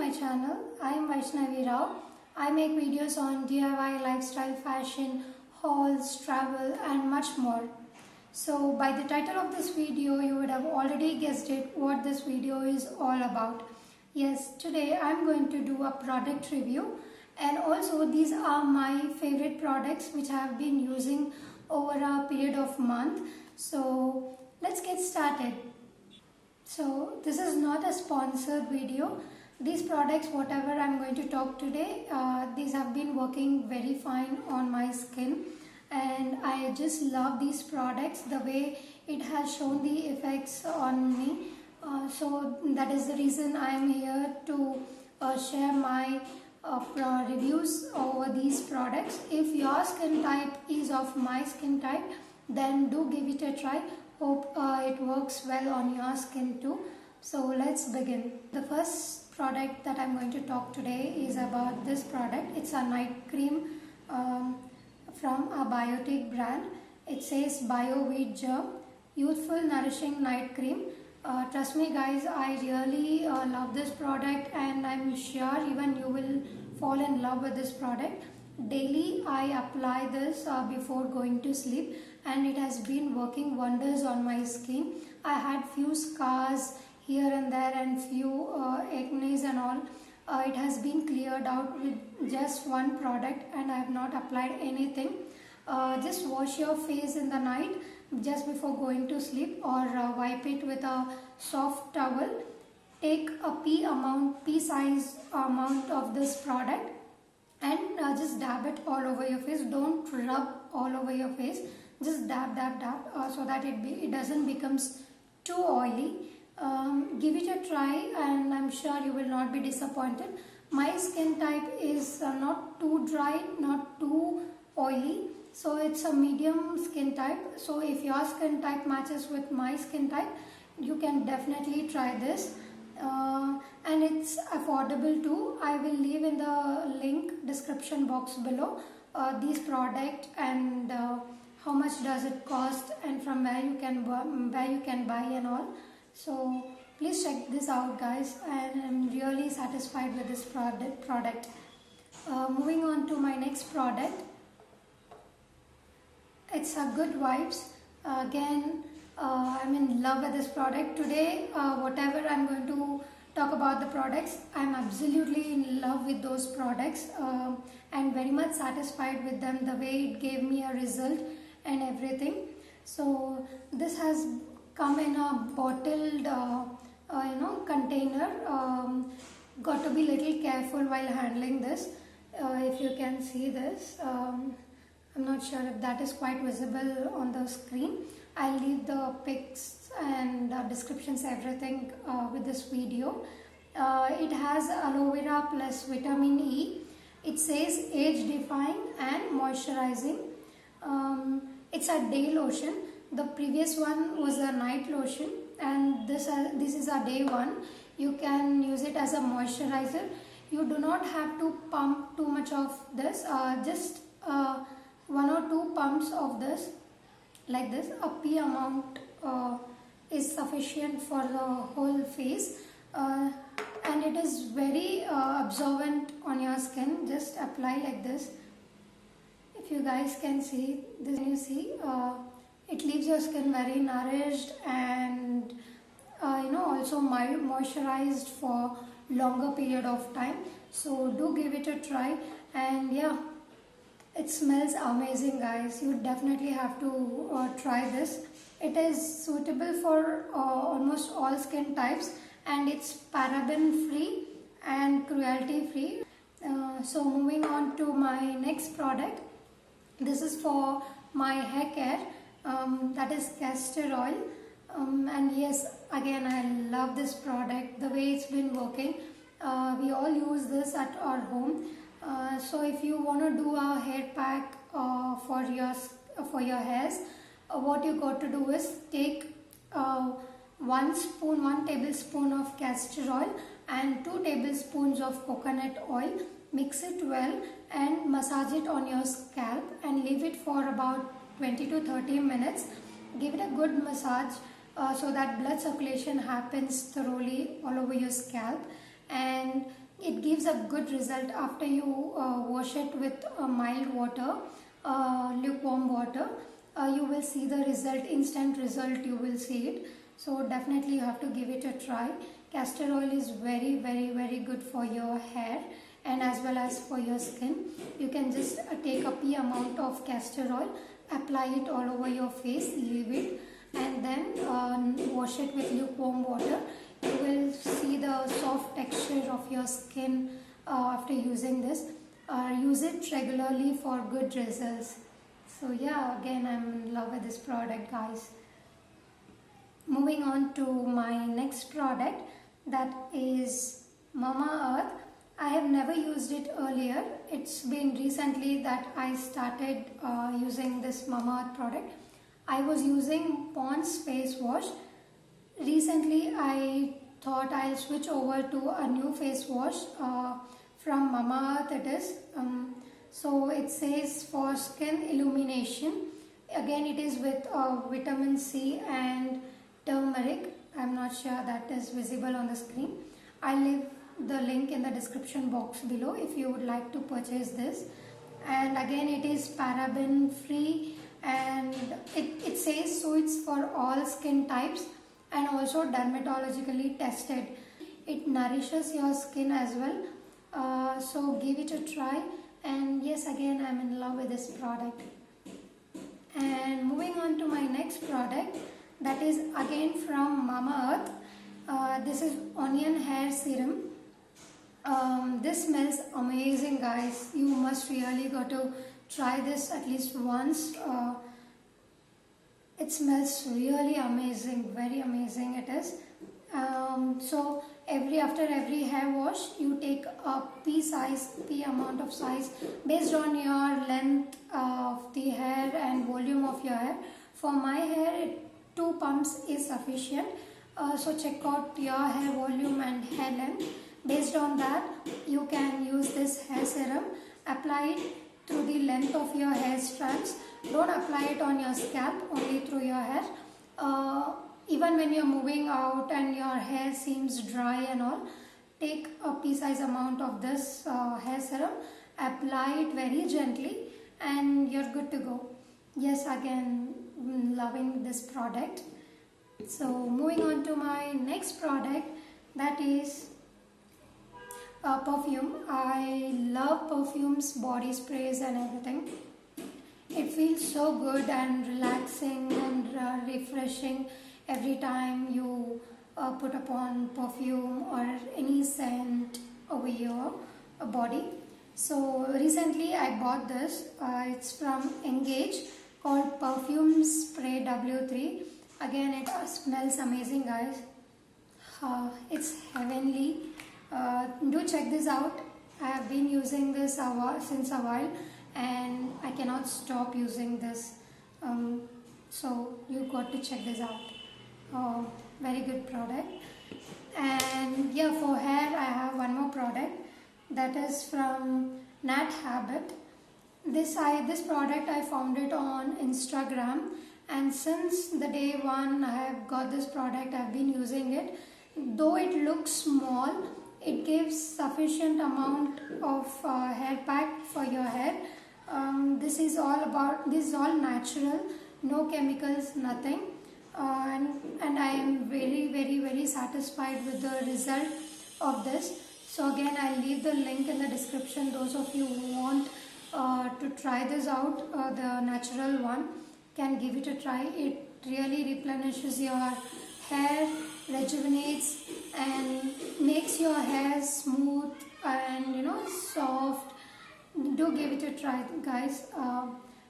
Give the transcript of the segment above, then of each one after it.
my channel. I am Vaishnavi Rao. I make videos on DIY, lifestyle, fashion, hauls, travel and much more. So by the title of this video you would have already guessed it what this video is all about. Yes, today I am going to do a product review, and also these are my favorite products which I have been using over a period of month. So let's get started. So this is not a sponsored video. These products, whatever I'm going to talk today, these have been working very fine on my skin, and I just love these products, the way it has shown the effects on me. So that is the reason I am here to share my reviews over these products. If your skin type is of my skin type, then do give it a try. Hope it works well on your skin too. So let's begin. The first product that I'm going to talk today is about this product. It's a night cream from a Biotic brand. It says Bio Wheat Germ Youthful Nourishing Night Cream. Trust me guys, I really love this product, and I'm sure even you will fall in love with this product. Daily I apply this before going to sleep, and it has been working wonders on my skin. I had few scars here and there and few acne and all. It has been cleared out with just one product, and I have not applied anything. Just wash your face in the night just before going to sleep, or wipe it with a soft towel. Take a pea size amount of this product and just dab it all over your face. Don't rub all over your face, just dab so that it doesn't becomes too oily. Give it a try, and I'm sure you will not be disappointed. My skin type is not too dry, not too oily, so it's a medium skin type. So if your skin type matches with my skin type, you can definitely try this. And it's affordable too. I will leave in the link description box below these product and how much does it cost, and from where you can buy and all. So please check this out guys, and I'm really satisfied with this product. Moving on to my next product. It's a Good Vibes. Again, I'm in love with this product. Today, whatever I'm going to talk about the products, I'm absolutely in love with those products and very much satisfied with them, the way it gave me a result and everything. So this has come in a bottled container. Got to be little careful while handling this. If you can see this, I'm not sure if that is quite visible on the screen. I'll leave the pics and descriptions, everything with this video. It has aloe vera plus vitamin E. It says age defying and moisturizing. It's a day lotion. The previous one was a night lotion, and this is a day one. You can use it as a moisturizer. You do not have to pump too much of this. Just 1 or 2 pumps of this, like this. A pea amount is sufficient for the whole face, and it is very absorbent on your skin. Just apply like this. If you guys can see this, you see it leaves your skin very nourished and also moisturized for longer period of time. So do give it a try, and yeah, it smells amazing guys. You definitely have to try this. It is suitable for almost all skin types, and it's paraben free and cruelty free. So moving on to my next product. This is for my hair care. That is castor oil. And yes, again I love this product, the way it's been working. We all use this at our home. So if you want to do a hair pack for your hairs, what you got to do is take 1 tablespoon of castor oil and 2 tablespoons of coconut oil. Mix it well and massage it on your scalp and leave it for about 20 to 30 minutes. Give it a good massage so that blood circulation happens thoroughly all over your scalp, and It gives a good result after you wash it with mild water, lukewarm water. You will see the result, instant result, you will see it. So definitely you have to give it a try. Castor oil is very, very, very good for your hair and as well as for your skin. You can just take a pea amount of castor oil, apply it all over your face, leave it, and then wash it with lukewarm water. You will see the soft texture of your skin after using this. Use it regularly for good results. So yeah, again I'm in love with this product, guys. Moving on to my next product, that is Mamaearth. I have never used it earlier. It's been recently that I started using this Mamaearth product. I was using Pond's face wash. Recently I thought I'll switch over to a new face wash from Mamaearth it is. So it says for skin illumination. Again it is with vitamin C and turmeric. I'm not sure that is visible on the screen. I'll leave the link in the description box below if you would like to purchase this. And again it is paraben free, and it says so it's for all skin types and also dermatologically tested. It nourishes your skin as well. So give it a try, and yes, again I'm in love with this product. And moving on to my next product, that is again from Mamaearth. This is onion hair serum. This smells amazing, guys. You must really go to try this at least once. It smells really amazing, very amazing it is. So after every hair wash, you take a pea amount of size based on your length of the hair and volume of your hair. For my hair, 2 pumps is sufficient. So check out your hair volume and hair length. Based on that, you can use this hair serum. Apply it through the length of your hair strands. Don't apply it on your scalp, only through your hair. Even when you're moving out and your hair seems dry and all, take a pea-sized amount of this hair serum, apply it very gently, and you're good to go. Yes, again, loving this product. So moving on to my next product, that is perfume. I love perfumes, body sprays and everything. It feels so good and relaxing and refreshing every time you put upon perfume or any scent over your body. So recently I bought this. It's from Engage, called Perfume Spray W3. Again, it smells amazing, guys. It's heavenly. Do check this out. I have been using this since a while and I cannot stop using this. So you got to check this out. Very good product. And yeah, for hair I have one more product, that is from Nat Habit. This product I found it on Instagram, and since the day one I have got this product, I've been using it. Though it looks small, it gives sufficient amount of hair pack for your hair. This is all natural, no chemicals, nothing. And I am very, very, very satisfied with the result of this. So again, I'll leave the link in the description. Those of you who want to try this out, the natural one, can give it a try. It really replenishes your hair, rejuvenates and makes your hair smooth and soft. Do give it a try, guys.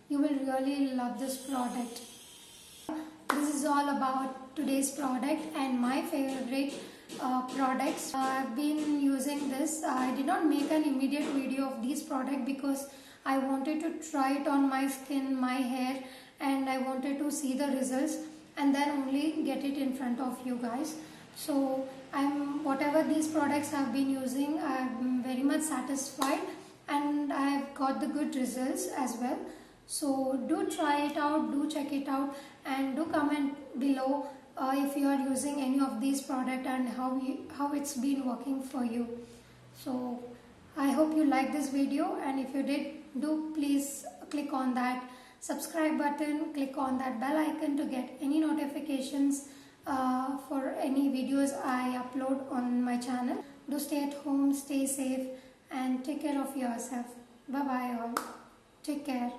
You will really love this product. This is all about today's product and my favorite products. I've been using this. I did not make an immediate video of this product because I wanted to try it on my skin, my hair, and I wanted to see the results and then only get it in front of you guys. So whatever these products I've been using, I'm very much satisfied and I've got the good results as well. So do try it out, do check it out, and do comment below if you are using any of these products and how it's been working for you. So I hope you liked this video, and if you did, do please click on that subscribe button, click on that bell icon to get any notifications for any videos I upload on my channel. Do stay at home, stay safe, and take care of yourself. Bye bye all. Take care.